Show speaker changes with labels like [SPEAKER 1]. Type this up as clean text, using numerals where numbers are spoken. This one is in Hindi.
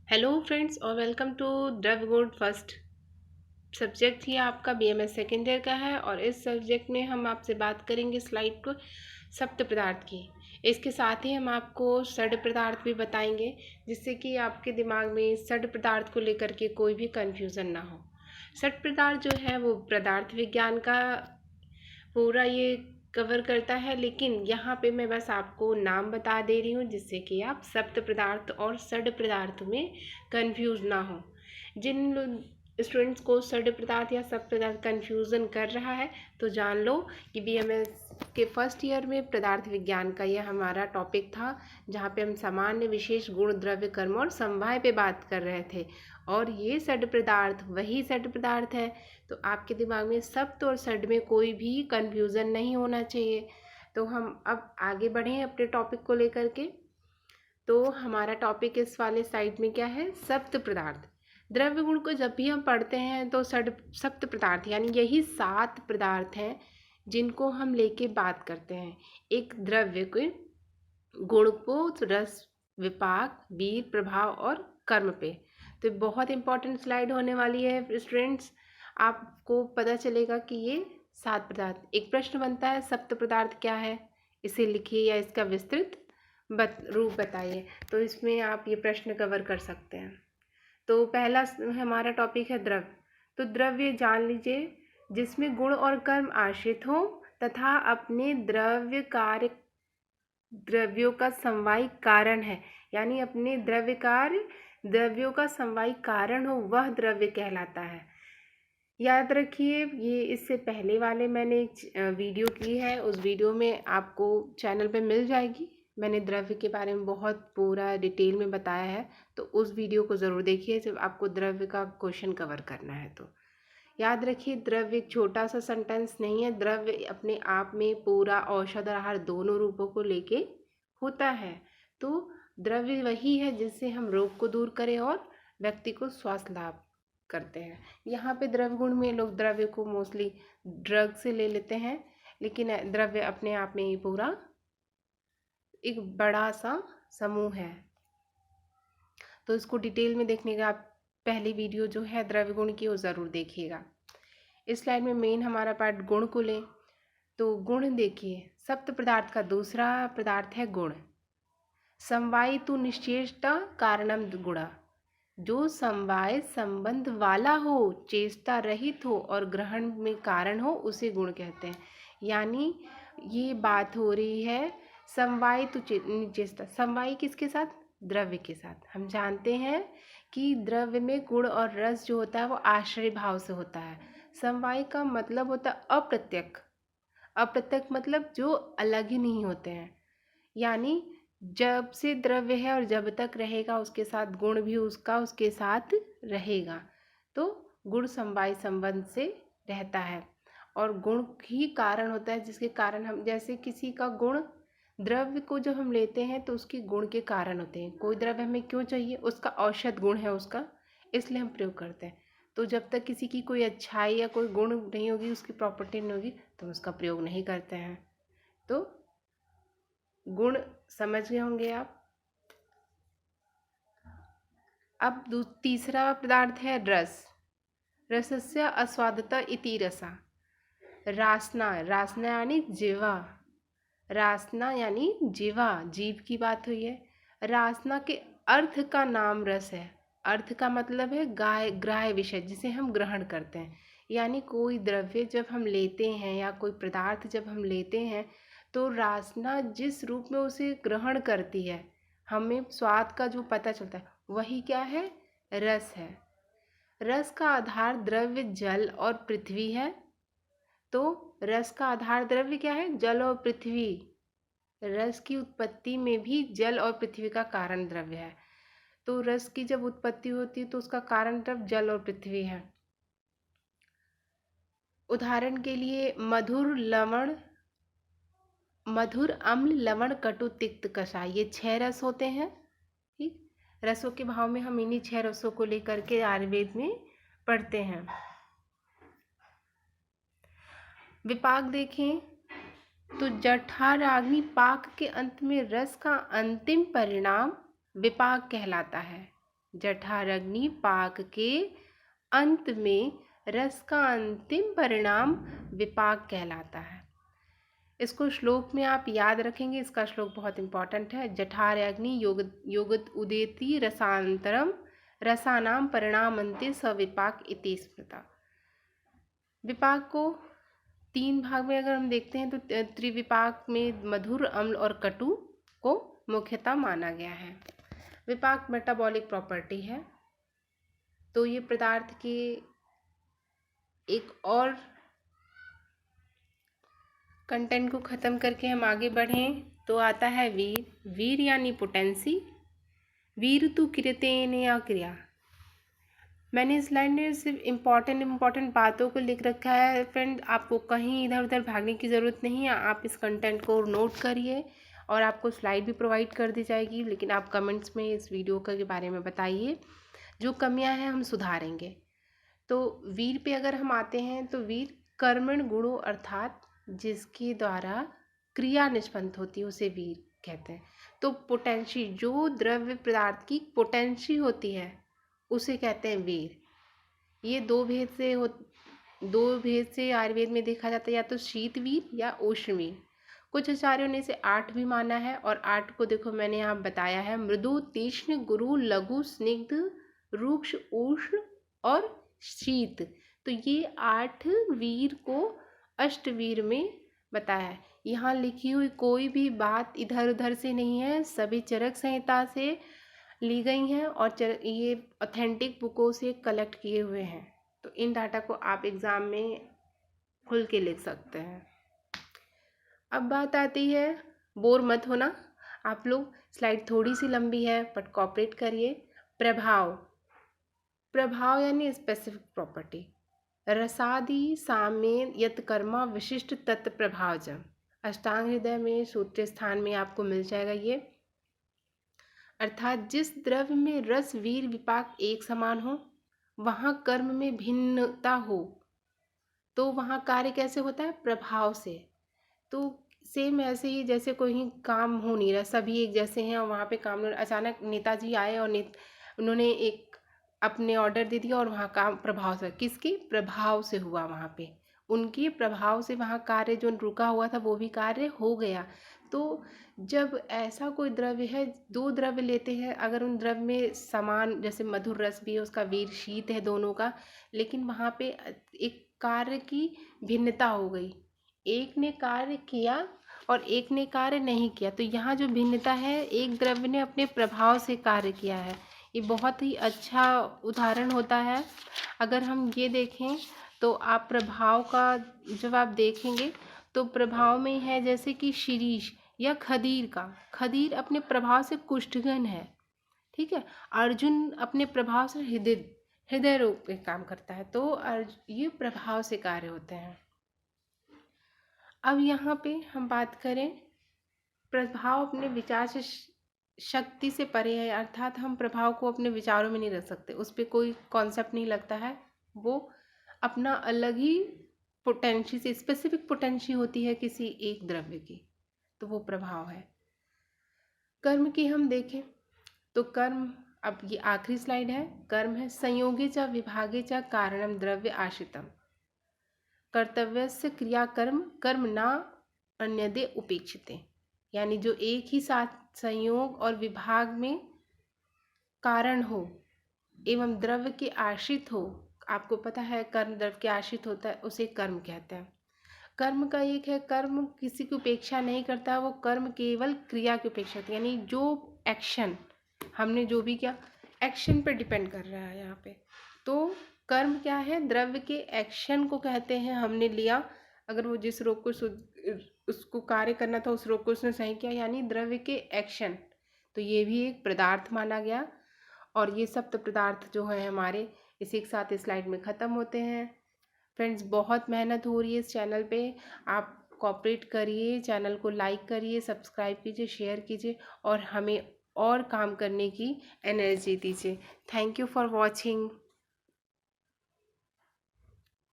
[SPEAKER 1] हेलो फ्रेंड्स और वेलकम टू द्रव्य गुण फर्स्ट। सब्जेक्ट ही आपका बीएमएस सेकेंड ईयर का है और इस सब्जेक्ट में हम आपसे बात करेंगे स्लाइड को सप्त पदार्थ की। इसके साथ ही हम आपको षड पदार्थ भी बताएंगे जिससे कि आपके दिमाग में षड पदार्थ को लेकर के कोई भी कन्फ्यूज़न ना हो। षड पदार्थ जो है वो पदार्थ विज्ञान का पूरा ये कवर करता है, लेकिन यहाँ पे मैं बस आपको नाम बता दे रही हूँ जिससे कि आप सप्त पदार्थ और षड पदार्थ में कंफ्यूज ना हो। जिन स्टूडेंट्स को षड पदार्थ या सप्त पदार्थ कन्फ्यूज़न कर रहा है तो जान लो कि बीएमएस के फर्स्ट ईयर में पदार्थ विज्ञान का यह हमारा टॉपिक था, जहाँ पे हम सामान्य विशेष गुण द्रव्य कर्म और समवाय पे बात कर रहे थे। और ये षड पदार्थ वही षड पदार्थ है, तो आपके दिमाग में सप्त और षड में कोई भी कन्फ्यूज़न नहीं होना चाहिए। तो हम अब आगे बढ़ें अपने टॉपिक को लेकर के। तो हमारा टॉपिक इस वाले साइड में क्या है, सप्त पदार्थ। द्रव्य गुण को जब भी हम पढ़ते हैं तो सप्त पदार्थ यानी यही 7 पदार्थ हैं जिनको हम लेके बात करते हैं एक द्रव्य के गुण को, रस, विपाक, वीर, प्रभाव और कर्म पे। तो बहुत इंपॉर्टेंट स्लाइड होने वाली है स्टूडेंट्स। आपको पता चलेगा कि ये 7 पदार्थ। एक प्रश्न बनता है सप्त पदार्थ क्या है, इसे लिखिए या इसका विस्तृत रूप बताइए। तो इसमें आप ये प्रश्न कवर कर सकते हैं। तो पहला हमारा टॉपिक है द्रव्य। तो द्रव्य जान लीजिए जिसमें गुण और कर्म आश्रित हो तथा अपने द्रव्यों का समवायी कारण है, यानी अपने द्रव्यों का समवायी कारण हो, वह द्रव्य कहलाता है। याद रखिए, ये इससे पहले वाले मैंने एक वीडियो की है, उस वीडियो में आपको चैनल पे मिल जाएगी। मैंने द्रव्य के बारे में बहुत पूरा डिटेल में बताया है, तो उस वीडियो को ज़रूर देखिए जब आपको द्रव्य का क्वेश्चन कवर करना है। तो याद रखिए, द्रव्य एक छोटा सा सेंटेंस नहीं है। द्रव्य अपने आप में पूरा औषध आहार दोनों रूपों को लेके होता है। तो द्रव्य वही है जिससे हम रोग को दूर करें और व्यक्ति को स्वास्थ्य लाभ करते हैं। यहाँ पे द्रव्य गुण में लोग द्रव्य को मोस्टली ड्रग से ले लेते हैं, लेकिन द्रव्य अपने आप में ही पूरा एक बड़ा सा समूह है। तो इसको डिटेल में देखने का आप पहली वीडियो जो है द्रव्य गुण की वो ज़रूर देखिएगा। इस स्लाइड में मेन हमारा पार्ट गुण को लें। तो गुण देखिए, सप्त पदार्थ का दूसरा पदार्थ है गुण। समवाय तो निश्चेष्टा कारणम गुणा, जो समवाय संबंध वाला हो, चेष्टा रहित हो और ग्रहण में कारण हो, उसे गुण कहते हैं। यानी ये बात हो रही है समवाय तो चेष्टा। समवाय किसके साथ? द्रव्य के साथ। हम जानते हैं कि द्रव्य में गुण और रस जो होता है वो आश्रय भाव से होता है। समवाय का मतलब होता है अप्रत्यक्ष। अप्रत्यक्ष मतलब जो अलग ही नहीं होते हैं, यानी जब से द्रव्य है और जब तक रहेगा उसके साथ गुण भी उसके साथ रहेगा। तो गुण समवाय संबंध से रहता है और गुण ही कारण होता है, जिसके कारण हम, जैसे किसी का गुण, द्रव्य को जब हम लेते हैं तो उसके गुण के कारण होते हैं। कोई द्रव्य हमें क्यों चाहिए? उसका औषध गुण है उसका, इसलिए हम प्रयोग करते हैं। तो जब तक किसी की कोई अच्छाई या कोई गुण नहीं होगी, उसकी प्रॉपर्टी नहीं होगी, तो हम उसका प्रयोग नहीं करते हैं। तो गुण समझ गए होंगे आप। अब तीसरा पदार्थ है रस। रसस्य आस्वादता इति रसा। रासना, रासना यानी जिवा। रासना यानी जीवा, जीव की बात हुई है। रासना के अर्थ का नाम रस है। अर्थ का मतलब है ग्राह्य विषय, जिसे हम ग्रहण करते हैं। यानी कोई द्रव्य जब हम लेते हैं या कोई पदार्थ जब हम लेते हैं तो रासना जिस रूप में उसे ग्रहण करती है, हमें स्वाद का जो पता चलता है, वही क्या है? रस है। रस का आधार द्रव्य जल और पृथ्वी है। तो रस का आधार द्रव्य क्या है? जल और पृथ्वी। रस की उत्पत्ति में भी जल और पृथ्वी का कारण द्रव्य है। तो रस की जब उत्पत्ति होती है तो उसका कारण द्रव्य जल और पृथ्वी है। उदाहरण के लिए मधुर, अम्ल, लवण, कटु, तिक्त, कषाय, ये 6 रस होते हैं। ठीक, रसों के भाव में हम इन्हीं 6 रसों को लेकर के आयुर्वेद में पढ़ते हैं। विपाक देखें तो जठराग्नि पाक के अंत में रस का अंतिम परिणाम विपाक कहलाता है। जठराग्नि पाक के अंत में रस का अंतिम परिणाम विपाक कहलाता है। इसको श्लोक में आप याद रखेंगे, इसका श्लोक बहुत इंपॉर्टेंट है। जठाराग्नि योगत उदेति रसांतरम रसानाम परिणामन्ते सविपाक इति स्मृता। विपाक को 3 भाग में अगर हम देखते हैं तो त्रिविपाक में मधुर, अम्ल और कटु को मुख्यतः माना गया है। विपाक मेटाबॉलिक प्रॉपर्टी है। तो ये पदार्थ के एक और कंटेंट को ख़त्म करके हम आगे बढ़ें तो आता है वीर। वीर यानी पोटेंसी। वीर तु कृतेन या क्रिया। मैंने इस लाइन में सिर्फ इम्पॉर्टेंट बातों को लिख रखा है फ्रेंड, आपको कहीं इधर उधर भागने की ज़रूरत नहीं है। आप इस कंटेंट को नोट करिए और आपको स्लाइड भी प्रोवाइड कर दी जाएगी, लेकिन आप कमेंट्स में इस वीडियो के बारे में बताइए, जो कमियां हैं हम सुधारेंगे। तो वीर पे अगर हम आते हैं तो वीर कर्मण गुणों अर्थात जिसके द्वारा क्रिया निष्पन्न होती है उसे वीर कहते हैं। तो पोटेंशी, जो द्रव्य पदार्थ की पोटेंशी होती है उसे कहते हैं वीर। ये दो भेद से आयुर्वेद में देखा जाता है, या तो शीत वीर या उष्ण वीर। कुछ आचार्यों ने इसे 8 भी माना है, और 8 को देखो मैंने यहाँ बताया है, मृदु, तीक्ष्ण, गुरु, लघु, स्निग्ध, रुक्ष, उष्ण और शीत। तो ये 8 वीर को अष्टवीर में बताया है। यहाँ लिखी हुई कोई भी बात इधर उधर से नहीं है, सभी चरक संहिता से ली गई हैं और ये ऑथेंटिक बुकों से कलेक्ट किए हुए हैं। तो इन डाटा को आप एग्ज़ाम में खुल के लिख सकते हैं। अब बात आती है, बोर मत होना आप लोग, स्लाइड थोड़ी सी लंबी है बट कॉपरेट करिए। प्रभाव यानी स्पेसिफिक प्रॉपर्टी। रसादि साम्य यत कर्मा विशिष्ट तत्व प्रभावजम। अष्टांग हृदय में सूत्र स्थान में आपको मिल जाएगा ये। अर्थात जिस द्रव्य में रस वीर विपाक एक समान हो, वहाँ कर्म में भिन्नता हो, तो वहाँ कार्य कैसे होता है? प्रभाव से। तो सेम ऐसे ही जैसे कोई काम हो नहीं रहा, सभी एक जैसे हैं और वहाँ पे काम, अचानक नेताजी आए और उन्होंने एक अपने ऑर्डर दे दिया और वहाँ काम प्रभाव से, किसके प्रभाव से हुआ, वहाँ पे उनके प्रभाव से वहाँ कार्य जो रुका हुआ था वो भी कार्य हो गया। तो जब ऐसा कोई द्रव्य है, 2 द्रव्य लेते हैं, अगर उन द्रव्य में समान, जैसे मधुर रस भी है, उसका वीर शीत है दोनों का, लेकिन वहाँ पे एक कार्य की भिन्नता हो गई, एक ने कार्य किया और एक ने कार्य नहीं किया। तो यहाँ जो भिन्नता है, एक द्रव्य ने अपने प्रभाव से कार्य किया है। ये बहुत ही अच्छा उदाहरण होता है। अगर हम ये देखें तो आप प्रभाव का जब आप देखेंगे तो प्रभाव में है जैसे कि शिरीष या खदीर का, खदीर अपने प्रभाव से कुष्ठगन है, ठीक है। अर्जुन अपने प्रभाव से हृदय रोग पे काम करता है। तो ये प्रभाव से कार्य होते हैं। अब यहाँ पे हम बात करें, प्रभाव अपने विचार से शक्ति से परे है, अर्थात हम प्रभाव को अपने विचारों में नहीं रख सकते, उस पर कोई कॉन्सेप्ट नहीं लगता है, वो अपना अलग ही पोटेंशी से, स्पेसिफिक पोटेंशी होती है किसी एक द्रव्य की, तो वो प्रभाव है। कर्म की हम देखें तो कर्म, अब ये आखिरी स्लाइड है, कर्म है संयोगे च विभागे च कारणम द्रव्य आश्रितम कर्तव्यस्य क्रिया कर्म ना अन्यदे उपेक्षिते। यानी जो एक ही साथ संयोग और विभाग में कारण हो एवं द्रव्य के आश्रित हो, आपको पता है कर्म द्रव्य के आश्रित होता है, उसे कर्म कहते हैं। कर्म का एक है, कर्म किसी की उपेक्षा नहीं करता, वो कर्म केवल क्रिया की उपेक्षा करता है। यानी जो एक्शन हमने जो भी किया, एक्शन पर डिपेंड कर रहा है यहाँ पे। तो कर्म क्या है? द्रव्य के एक्शन को कहते हैं। हमने लिया, अगर वो जिस रोग को उसको कार्य करना था, उस रोग को उसने सही किया, यानी द्रव्य के एक्शन। तो ये भी एक पदार्थ माना गया। और ये सप्त पदार्थ जो है हमारे, इसी के साथ इस स्लाइड में ख़त्म होते हैं। फ्रेंड्स, बहुत मेहनत हो रही है इस चैनल पे, आप कोऑपरेट करिए, चैनल को लाइक करिए, सब्सक्राइब कीजिए, शेयर कीजिए और हमें और काम करने की एनर्जी दीजिए। Thank you for watching.